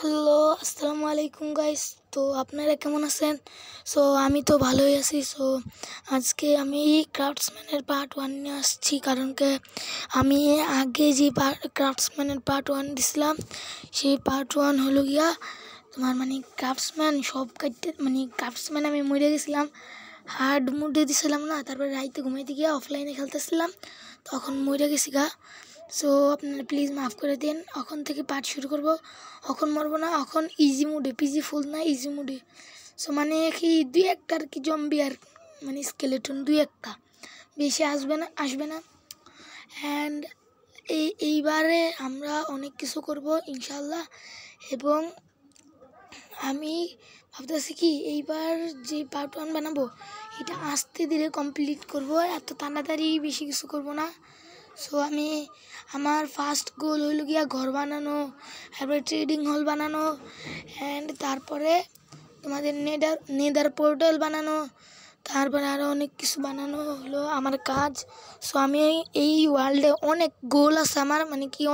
Hello, আসসালামু আলাইকুম guys. তো আপনারা কেমন আছেন? সো আমি তো ভালোই আছি। সো আজকে আমি ক্রাফটসম্যানের পার্ট 1 নিয়ে আসছি, কারণ আমি আগে যে ক্রাফটসম্যানের পার্ট 1 দিছিলাম, সেই পার্ট 1 হলো গিয়া তোমার ক্রাফটসম্যান সব কাটতে ক্রাফটসম্যান আমি মরে গেছিলাম, হার্ড মুডে দিছিলাম না, তারপরে রাইতে ঘুমাইতে গিয়া অফলাইনে খেলতেছিলাম, তখন মরে গেছি গা। সো আপনারা প্লিজ মাফ করে দিন। এখন থেকে পার্ট শুরু করব। এখন মরবো না, এখন ইজি মুডে, পিজি ফুল না, ইজি মুডে। সো কি দুই একটা আর কি জম্বি আর স্কেলেটন দুই একটা, বেশি আসবে না। অ্যান্ড এইবারে আমরা অনেক কিছু করব ইনশাল্লাহ। এবং আমি ভাবতেছি কি এইবার যে পার্ট 1 বানাবো, এটা আস্তে ধীরে কমপ্লিট করব, এত তাড়াতাড়ি বেশি কিছু করব না। সো আমার ফার্স্ট গোল হইল গিয়া ঘর বানানো, তারপরে ট্রেডিং হল বানানো, অ্যান্ড তারপরে তোমাদের নেদার পোর্টাল বানানো, তারপরে আরও অনেক কিছু বানানো হলো আমার কাজ। সো আমি এই ওয়ার্ল্ডে অনেক গোল আছে আমার,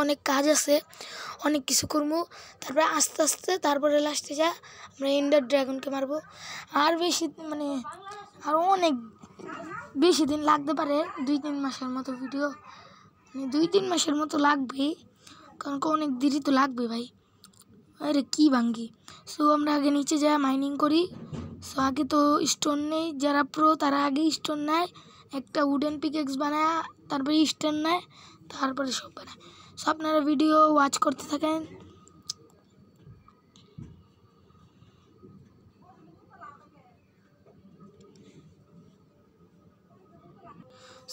অনেক কাজ আছে, অনেক কিছু করবো। তারপরে আস্তে আস্তে তারপরে লাস্টে আমরা এন্ডার ড্রাগনকে মারবো। আর বেশি আরও অনেক বেশি দিন লাগতে পারে, 2-3 মাসের মতো ভিডিও, 2-3 মাসের মতো লাগবেই, কারণ অনেক দেরি তো লাগবে ভাই। আরে কি ভাঙ্গি। সো আমরা আগে নিচে যাই মাইনিং করি। সো আগে তো স্টোন নেই, যারা প্রো তারা আগে স্টোন নেয়, একটা উডেন পিকেক্স বানায়, তারপরে স্টোন নেয়, তারপরে সব বানায়। সো আপনারা ভিডিও ওয়াচ করতে থাকেন।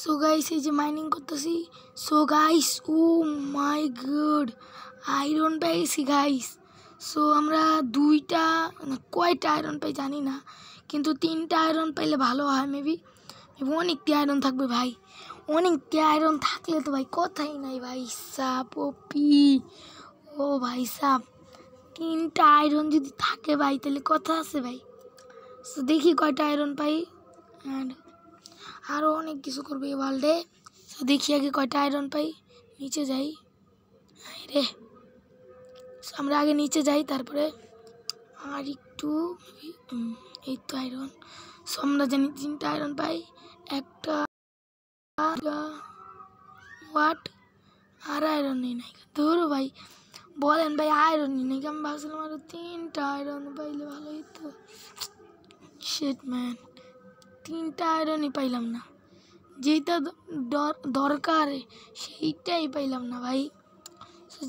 সো গাইস, এই যে মাইনিং করতেছি। সো গাইস, ও মাই গড, আয়রন পেয়েছি গাইস। সো আমরা কয়টা আয়রন পাই জানি না, কিন্তু 3টা আয়রন পাইলে ভালো হয় মেবি। অনেকটি আয়রন থাকবে ভাই, অনেকটি আয়রন থাকলে তো ভাই কথাই নাই ভাই সাপ ওপি। ও ভাই সাপ, 3টা আয়রন যদি থাকে ভাই তাহলে কথা আছে ভাই। সো দেখি কয়টা আয়রন পাই, অ্যান্ড আরও অনেক কিছু করবে এই ওয়ার্ল্ডে। তো দেখি আগে কয়টা আয়রন পাই। নিচে যাই রে, আমরা আগে নিচে যাই, তারপরে আর একটু এই তো আয়রন। সো আমরা জানি 3টা আয়রন পাই, একটা ওয়াট আর আয়রন নেই নাই। ধরো ভাই বলেন ভাই, আয়রন নেই, আমি ভাবছিলাম আরো 3টা আয়রন পাইলে ভালো হতো। শিট ম্যান, 3টা আয়রনই পাইলাম না, যেটা দরকার সেইটাই পাইলাম না ভাই।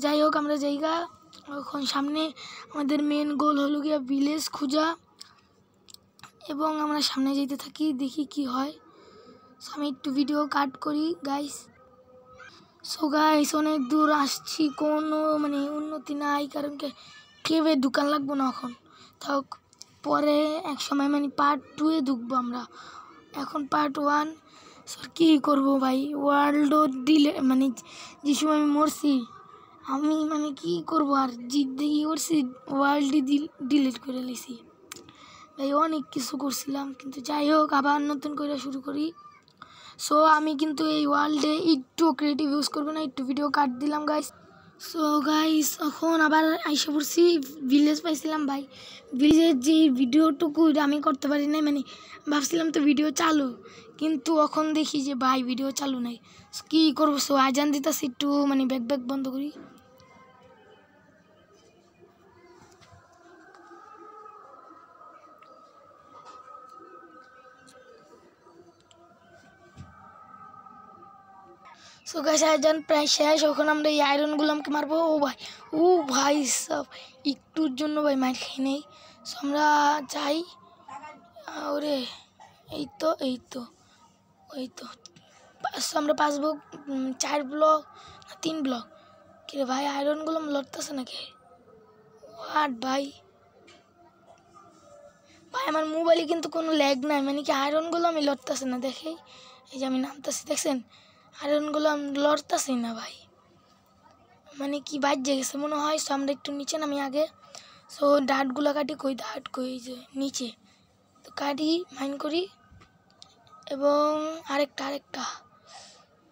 যাই হোক, আমরা জায়গা এখন সামনে আমাদের মেন গোল হলো গিয়া ভিলেজ খোঁজা, এবং আমরা সামনে যেতে থাকি, দেখি কি হয়। সো আমি একটু ভিডিও কাট করি গাইস। সো গাইস, অনেক দূর আসছি, কোনো উন্নতি নাই, কারণ কেভে ঢুকান লাগবো না এখন, তাও পরে এক সময় পার্ট 2-এ ঢুকবো আমরা, এখন পার্ট 1। কী করবো ভাই, ওয়ার্ল্ডও দিলে যে সময় আমি মরছি, আমি কী করবো আর জিদ্দেগি করছি, ওয়ার্ল্ডই ডিলিট করে লিছি ভাই। অনেক কিছু করছিলাম, কিন্তু যাই হোক আবার নতুন করে শুরু করি। সো আমি কিন্তু এই ওয়ার্ল্ডে একটু ক্রিয়েটিভ ইউজ করবো না, একটু ভিডিও কাট দিলাম গাইস। সো গাইস, এখন আবার আইসা পড়ছি, ভিলেজ পাইছিলাম ভাই। ভিলেজের যে ভিডিওটুকু আমি করতে পারি নাই, ভাবছিলাম তো ভিডিও চালু, কিন্তু এখন দেখি যে ভাই ভিডিও চালু নাই। কী করবো, সো আজান দিতেছি, একটু ব্যাক বন্ধ করি। সো গাইস, আজান প্রায় শেষ, ওখানে আমরা এই আয়রনগুলোকে মারবো। ও ভাই সব একটুর জন্য ভাই মার খাই নেই। সো আমরা যাই, ওরে এই তো আমরা 5 ব্লক 4 ব্লক 3 ব্লক। কিরে ভাই, আয়রনগুলো লড়তেছে নাকি? হোয়াট ভাই, আমার মোবাইলে কিন্তু কোনো ল্যাগ নাই, কি আয়রনগুলো আমি লড়তেছে না, দেখে এই যে আমি নামতেছি, দেখছেন আয়রনগুলো আমি লড়তেছি না ভাই, কি বাজে গেছে মনে হয়। সো আমরা একটু নিচে নামি আগে। সো ডাটগুলো কাটি, কই এই যে নিচে, তো কাটি মাইন করি, এবং আরেকটা।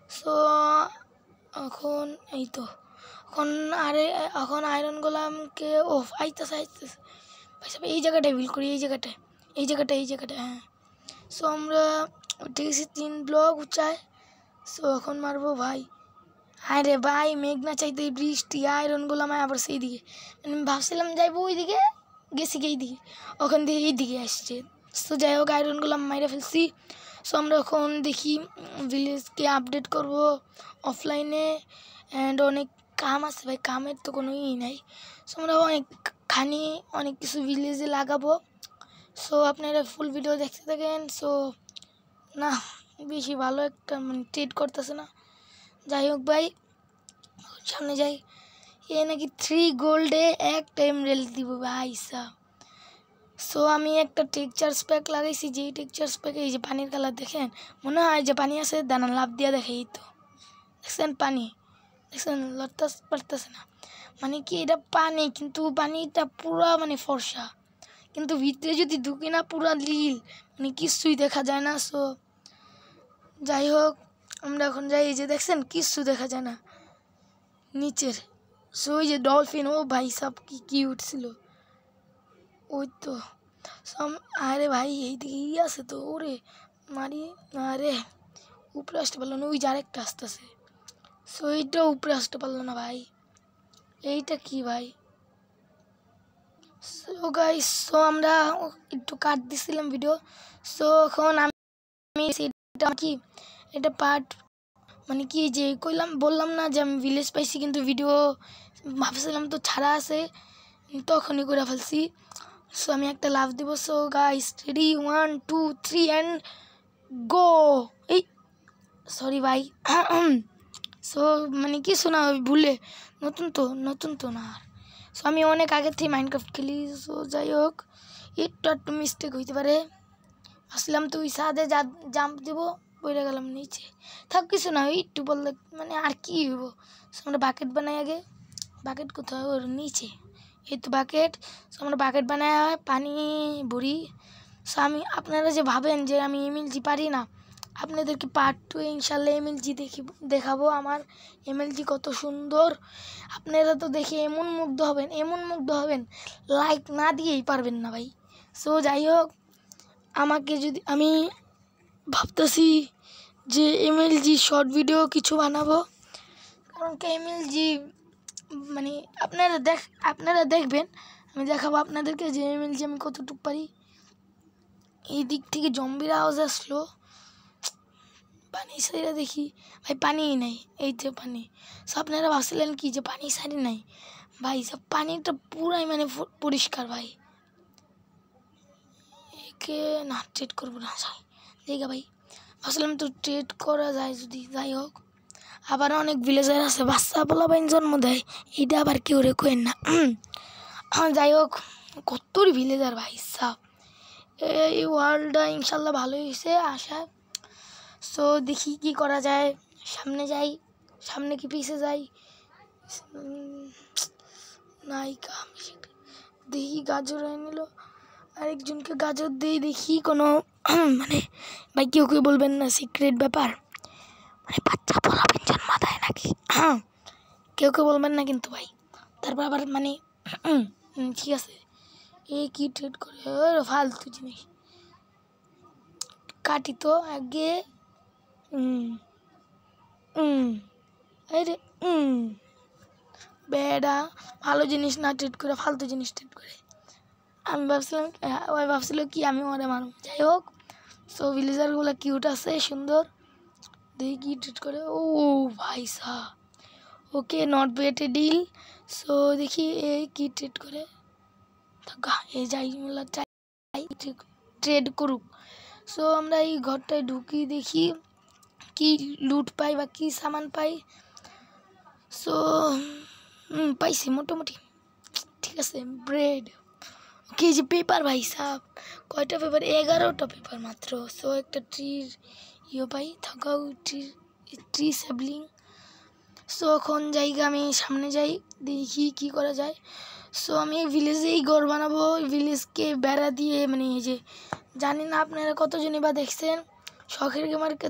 সো এখন এখন আরে এখন আয়রন গোলামকে ও আইতেছে ভাই সাহেব এই জায়গাটায় বিল করি, এই জায়গাটায় হ্যাঁ। সো আমরা উঠে গেছি 3 ব্লক উঁচায়। সো এখন মারবো ভাই। আরে ভাই মেঘনা চাইতে বৃষ্টি, আয়রন গোলাম আবার সেই দিকে, আমি ভাবছিলাম যাইবো ওই দিকে, গেছি এই দিকে, ওখান থেকে এই দিকে আসছে। সো যাই হোক আয়রন গোলাম মাইরে ফেলছি। সো আমরা এখন দেখি ভিলেজকে আপডেট করব অফলাইনে, অ্যান্ড অনেক কাম আছে ভাই, কামের তো কোনো নাই। সো আমরা অনেক কিছু ভিলেজে লাগাবো। সো আপনারা ফুল ভিডিও দেখতে থাকেন। সো না বেশি ভালো একটা মানে ট্রিট করতেছে না। যাই হোক ভাই সামনে যাই। এ নাকি 3 গোল্ডে 1 এমরাল্ড দিব ভাই সাহ। সো আমি একটা টেক্সচার প্যাক লাগাইছি, যেই টেক্সচার প্যাকে এই যে পানির কালার দেখেন, মনে হয় যে পানি আছে, দানা লাভ দিয়া দেখে, এই তো দেখছেন পানি, দেখছেন লড়তে পারতেছে না, মানে কি এটা পানি, কিন্তু পানিটা পুরা মানে ফর্সা, কিন্তু ভিতরে যদি ঢুকি না পুরা নীল, মানে কিছুই দেখা যায় না। সো যাই হোক আমরা এখন যাই, এই যে দেখছেন কিছু দেখা যায় না নিচের। সো ওই যে ডলফিন, ও ভাই সব কি কিউট ছিল, ওই তো আরে ভাই এইদিকে আছে তো, ওরে মারি, আরে উপরে আসতে পারলো না, ওই যে আরেকটা আসতেছে। সো এইটা উপরে আসতে পারলো না ভাই, এইটা কি ভাই। সো গাইস সো আমরা একটু কাট দিছিলাম ভিডিও। সো এখন আমি সেটা কি এটা পার্ট মানে কি যে বললাম না যে আমি ভিলেজ পাইছি, কিন্তু ভিডিও ভাবছিলাম তো ছাড়া আছে, তখনই করে ফেলছি। সো আমি একটা লাভ দিব। So guys ready 1 2 3 and go. এই সরি ভাই সো মানে কি শোনা ভুলে, নতুন তো না। সো আমি অনেক আগের থেকে মাইনক্রাফট খেলি। সো যাই হোক একটু মিস্টেক হইতে পারে, আসলাম তো ওই সাদে জাম্প দেবো, পড়ে গেলাম নিচে, থাক কিছু না, একটু বললে মানে আর কি হইব। সো আমরা বাকেট বানাই আগে, বাকেট কোথায়, ওর নিচে, এই তো বাকেট। সো আমরা বাকেট বানায় পানি ভরি। সো আপনারা যে ভাবেন যে আমি এমএলজি পারি না, আপনাদেরকে পার্ট 2 ইনশাল্লাহ এমএলজি দেখাবো, আমার এমএলজি কত সুন্দর। আপনারা তো দেখে এমন মুগ্ধ হবেন লাইক না দিয়েই পারবেন না ভাই। সো যাই হোক আমাকে যদি আমি ভাবতেছি যে এমএলজি শর্ট ভিডিও কিছু বানাবো, কারণ কি এমএলজি মানে আপনারা দেখবেন, আমি দেখাবো আপনাদেরকে যে এমএলজি আমি কতটুকু পারি। এই দিক থেকে জম্বির আওয়াজ আসলো, পানি সাইরা দেখি ভাই পানিই নাই, এই যে পানি। সো আপনারা ভাবছিলেন কি যে পানি সারি নাই, ভাই সব পানিটা পুরাই মানে পরিষ্কার ভাই। একে না ট্রেড করবো না, যাই দেখা ভাই, ভাবছিলাম তো ট্রেড করা যায় যদি। যাই হোক আবার অনেক ভিলেজার আছে বাচ্চা পোলাপাইন জন্ম দেয়, এইটা আবার কেউ রে কোয়েন না। যাই হোক কতর ভিলেজার ভাই সাহ, এই ওয়ার্ল্ডটা ইনশাল্লাহ ভালোই হয়েছে আশা। সো দেখি কি করা যায়, সামনে যাই, সামনে কি পিছে যাই, নাই কাম দেখি গাজর হয়ে নিল, আরেকজনকে গাজর দিয়ে দেখি কোনো মানে ভাই কেউ বলবেন না সিক্রেট ব্যাপার, মানে বাচ্চা পোলাবেন জন্ম দেয় নাকি, কেউ বলবেন না কিন্তু ভাই। তারপর আবার মানে ঠিক আছে এই কি ট্রেড করে ফালতু জিনিস কাটি তো আগে, আরে বেড়া ভালো জিনিস না ট্রিট করে ফালতু জিনিস ট্রিট করে। আমি ভাবছিলাম ওই ভাবছিল কি আমি ওরে মারব। যাই হোক সো ভিলেজারগুলো কিউট আছে সুন্দর, দেখি কি ট্রিট করে। ও ভাই সাহ okay not bet a deal. So দেখি এ কি ট্রিট করে, এ যাই ট্রেড করুক। সো আমরা এই ঘরটায় ঢুকি দেখি কি লুট পাই বা কি সামান পাই। সো পাইছি মোটামুটি ঠিক আছে, ব্রেড ওকে, যে পেপার ভাই সাহ কয়টা পেপার, 11টা পেপার মাত্র। সো একটা ট্রির পাই, থাকাও ট্রি স্যাবলিং। সো এখন জায়গা আমি সামনে যাই দেখি কি করা যায়। সো আমি ভিলেজেই ঘর বানাবো, ভিলেজকে বেড়া দিয়ে, মানে এই যে জানি না আপনারা কতজনই বা দেখছেন শখের গেমারকে